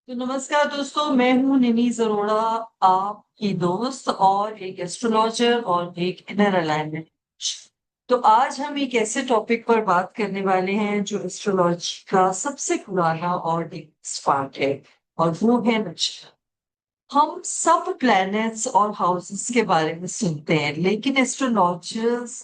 तो नमस्कार दोस्तों, मैं हूँ निमी अरोड़ा, आपकी दोस्त और एक एस्ट्रोलॉजर और एक इनर अलाइनमेंट। तो आज हम एक ऐसे टॉपिक पर बात करने वाले हैं जो एस्ट्रोलॉजी का सबसे पुराना और डीपेस्ट पार्ट है, और वो है नक्षत्र। हम सब प्लैनेट्स और हाउसेस के बारे में सुनते हैं, लेकिन एस्ट्रोलॉजर्स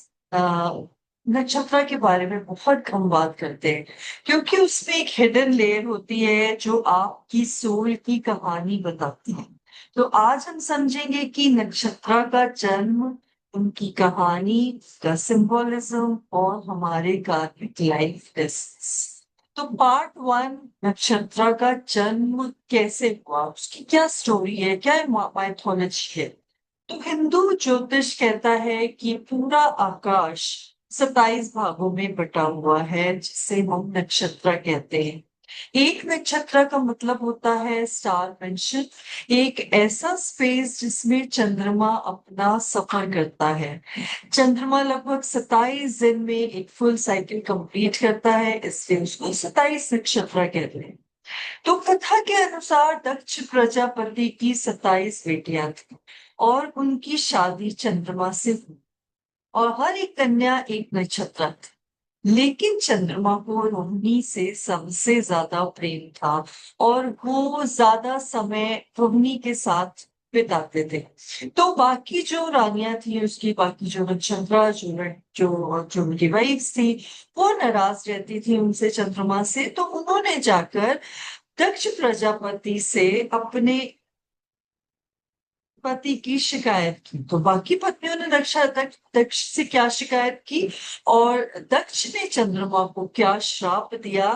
नक्षत्र के बारे में बहुत कम बात करते हैं, क्योंकि उसमें एक हिडन लेयर होती है जो आपकी सोल की कहानी बताती है। तो आज हम समझेंगे कि नक्षत्र का जन्म, उनकी कहानी, का सिंबोलिज्म और हमारे कार्मिक लाइफ लेसन्स। तो पार्ट वन, नक्षत्र का जन्म कैसे हुआ, उसकी क्या स्टोरी है, क्या माइथोलॉजी है। तो हिंदू ज्योतिष कहता है कि पूरा आकाश 27 भागों में बटा हुआ है, जिसे हम नक्षत्र कहते हैं। एक नक्षत्र का मतलब होता है स्टार मेंशन, एक ऐसा स्पेस जिसमें चंद्रमा अपना सफर करता है। चंद्रमा लगभग 27 दिन में एक फुल साइकिल कंप्लीट करता है, इसलिए उसको 27 नक्षत्र कहते हैं। तो कथा के अनुसार दक्ष प्रजापति की 27 बेटियां थी, और उनकी शादी चंद्रमा से हुई, और हर एक कन्या एक नक्षत्र थी। लेकिन चंद्रमा को रोहिणी से सबसे ज्यादा प्रेम था, और वो ज्यादा समय रोहिणी के साथ बिताते थे। तो बाकी जो रानियां थी उसकी, बाकी जो नक्षत्र, जो उनकी वाइफ्स थी, वो नाराज रहती थी उनसे, चंद्रमा से। तो उन्होंने जाकर दक्ष प्रजापति से अपने पति की शिकायत की। तो बाकी पत्नियों ने दक्ष से क्या शिकायत की, और दक्ष ने चंद्रमा को क्या श्राप दिया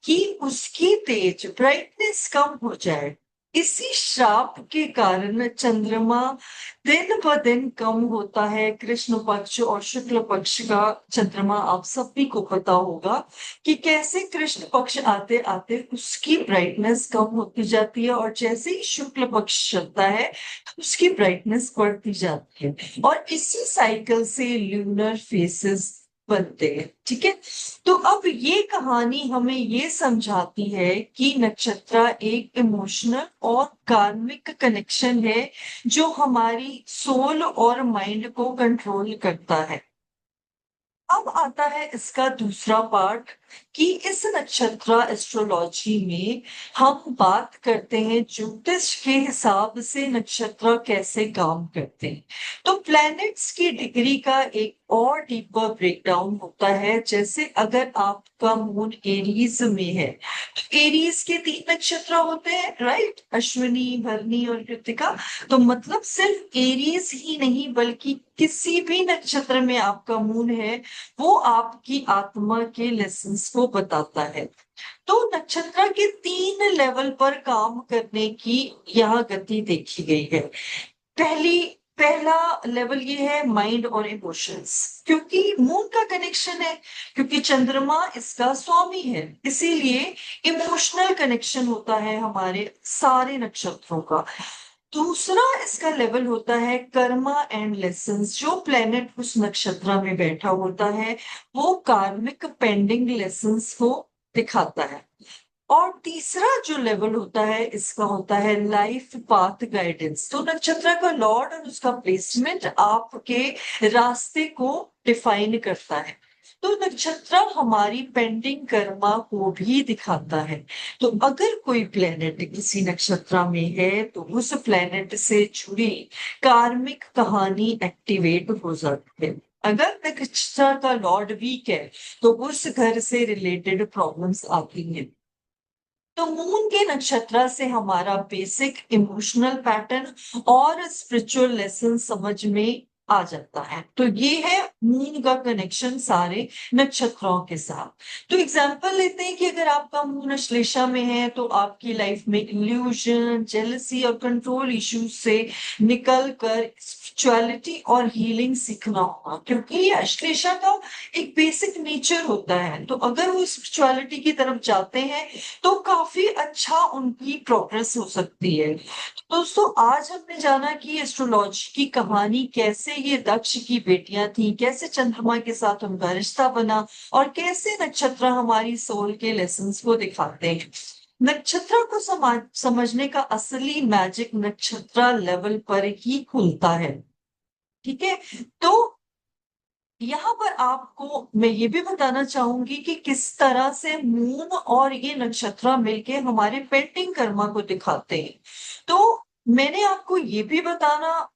कि उसकी तेज ब्राइटनेस कम हो जाए। इसी श्राप के कारण चंद्रमा दिन ब दिन कम होता है। कृष्ण पक्ष और शुक्ल पक्ष का चंद्रमा आप सभी को पता होगा कि कैसे कृष्ण पक्ष आते आते उसकी ब्राइटनेस कम होती जाती है, और जैसे ही शुक्ल पक्ष चलता है उसकी ब्राइटनेस बढ़ती जाती है, और इसी साइकिल से ल्यूनर फेसेस बनते हैं। ठीक है। तो अब ये कहानी हमें ये समझाती है कि नक्षत्र एक इमोशनल और कार्मिक कनेक्शन है, जो हमारी सोल और माइंड को कंट्रोल करता है। अब आता है इसका दूसरा पार्ट, कि इस नक्षत्र एस्ट्रोलॉजी में हम बात करते हैं ज्योतिष के हिसाब से नक्षत्र कैसे काम करते हैं। तो प्लैनेट्स की डिग्री का एक और डीपर ब्रेकडाउन होता है। जैसे अगर आपका मून एरीज में है, तो एरीज के 3 नक्षत्र होते हैं, राइट? अश्विनी, भरणी और कृत्तिका। तो मतलब सिर्फ एरीज ही नहीं, बल्कि किसी भी नक्षत्र में आपका मून है, वो आपकी आत्मा के लेसन्स को बताता है। तो नक्षत्र के 3 लेवल पर काम करने की यह गति देखी गई है। पहली पहला लेवल ये है माइंड और इमोशंस, क्योंकि मून का कनेक्शन है, क्योंकि चंद्रमा इसका स्वामी है, इसीलिए इमोशनल कनेक्शन होता है हमारे सारे नक्षत्रों का। दूसरा इसका लेवल होता है कर्मा एंड लेसन्स। जो प्लेनेट उस नक्षत्र में बैठा होता है, वो कार्मिक पेंडिंग लेसन्स को दिखाता है। और तीसरा जो लेवल होता है, इसका होता है लाइफ पाथ गाइडेंस। तो नक्षत्र का लॉर्ड और उसका प्लेसमेंट आपके रास्ते को डिफाइन करता है। तो नक्षत्र हमारी पेंडिंग कर्मा को भी दिखाता है। तो अगर कोई प्लेनेट किसी नक्षत्र में है, तो उस प्लेनेट से जुड़ी कार्मिक कहानी एक्टिवेट हो जाती है। अगर नक्षत्र का लॉर्ड वीक है, तो उस घर से रिलेटेड प्रॉब्लम्स आती हैं। तो मून के नक्षत्र से हमारा बेसिक इमोशनल पैटर्न और स्पिरिचुअल लेसन समझ में आ जाता है। तो ये है मून का कनेक्शन सारे नक्षत्रों के साथ। तो एग्जांपल लेते हैं कि अगर आपका मून अश्लेषा में है, तो आपकी लाइफ में इल्यूजन, जेलसी और कंट्रोल इश्यूज से निकल कर स्पिरिचुअलिटी और हीलिंग सीखना होगा, क्योंकि ये अश्लेषा का एक बेसिक नेचर होता है। तो अगर वो स्पिरिचुअलिटी की तरफ जाते हैं, तो काफी अच्छा उनकी प्रोग्रेस हो सकती है। तो दोस्तों, आज हमने जाना कि एस्ट्रोलॉजी की कहानी कैसे ये दक्ष की बेटियां थी, कैसे चंद्रमा के साथ उनका रिश्ता बना, और कैसे नक्षत्र हमारी सोल के लेसन्स को दिखाते हैं। नक्षत्र को समझने का असली मैजिक नक्षत्र लेवल पर ही खुलता है। ठीक है। तो यहाँ पर आपको मैं ये भी बताना चाहूंगी कि किस तरह से मून और ये नक्षत्र मिलके हमारे पेंटिंग कर्मा को दिखाते हैं। तो मैंने आपको ये भी बताना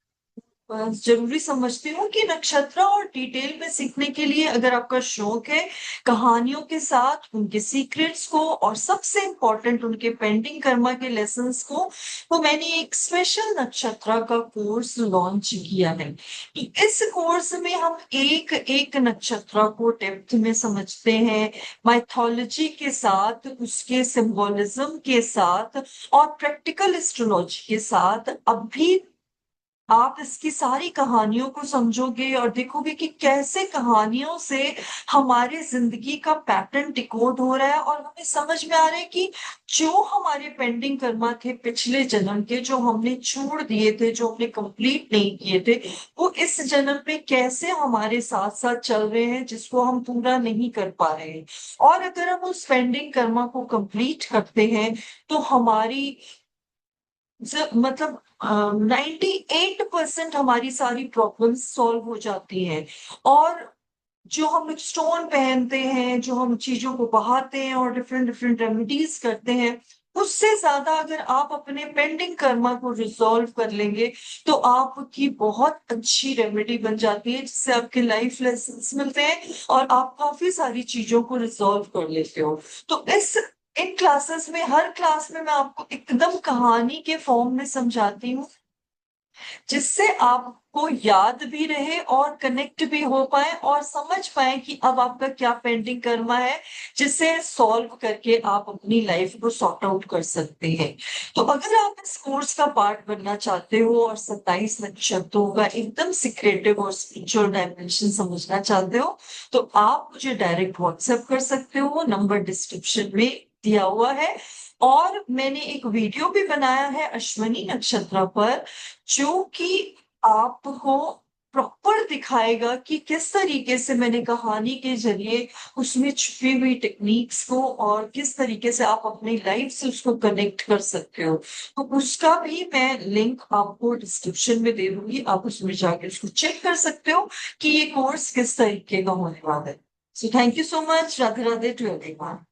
जरूरी समझती हूँ कि नक्षत्र और डिटेल में सीखने के लिए अगर आपका शौक है कहानियों के साथ उनके सीक्रेट्स को और सबसे इम्पोर्टेंट उनके पेंटिंग कर्मा के लेसन्स को, तो मैंने एक स्पेशल नक्षत्र का कोर्स लॉन्च किया है। इस कोर्स में हम एक एक नक्षत्र को डेप्थ में समझते हैं, माइथोलॉजी के साथ, उसके सिंबोलिज्म के साथ और प्रैक्टिकल एस्ट्रोलॉजी के साथ। अभी आप इसकी सारी कहानियों को समझोगे और देखोगे कि कैसे कहानियों से हमारे जिंदगी का पैटर्न डिकोड हो रहा है और हमें समझ में आ रहा है कि जो हमारे पेंडिंग कर्मा थे पिछले जन्म के, जो हमने छोड़ दिए थे, जो हमने कंप्लीट नहीं किए थे, वो इस जन्म में कैसे हमारे साथ साथ चल रहे हैं, जिसको हम पूरा नहीं कर पा रहे हैं। और अगर हम उस पेंडिंग कर्मा को कंप्लीट करते हैं तो हमारी मतलब 98% हमारी सारी प्रॉब्लम्स सॉल्व हो जाती हैं। और जो हम स्टोन पहनते हैं, जो हम चीजों को बहाते हैं और डिफरेंट डिफरेंट रेमेडीज करते हैं, उससे ज्यादा अगर आप अपने पेंडिंग कर्मा को रिजॉल्व कर लेंगे तो आपकी बहुत अच्छी रेमेडी बन जाती है, जिससे आपके लाइफ लेसन्स मिलते हैं और आप काफी सारी चीजों को रिजॉल्व कर लेते हो। तो इस इन क्लासेस में, हर क्लास में मैं आपको एकदम कहानी के फॉर्म में समझाती हूँ, जिससे आपको याद भी रहे और कनेक्ट भी हो पाए और समझ पाए कि अब आपका क्या पेंडिंग कर्मा है, जिसे सॉल्व करके आप अपनी लाइफ को सॉर्ट आउट कर सकते हैं। तो अगर आप इस कोर्स का पार्ट बनना चाहते हो और 27 नक्षत्रों का एकदम सीक्रेटिव और स्पिरिचुअल डायमेंशन समझना चाहते हो, तो आप मुझे डायरेक्ट व्हाट्सएप कर सकते हो, नंबर डिस्क्रिप्शन में दिया हुआ है। और मैंने एक वीडियो भी बनाया है अश्विनी नक्षत्र पर, जो कि आपको प्रॉपर दिखाएगा कि किस तरीके से मैंने कहानी के जरिए उसमें छुपी हुई टेक्निक्स को और किस तरीके से आप अपनी लाइफ से उसको कनेक्ट कर सकते हो। तो उसका भी मैं लिंक आपको डिस्क्रिप्शन में दे दूंगी, आप उसमें जाके उसको चेक कर सकते हो कि ये कोर्स किस तरीके का होने वाला है। So thank you so much. Radhe Radhe to everyone.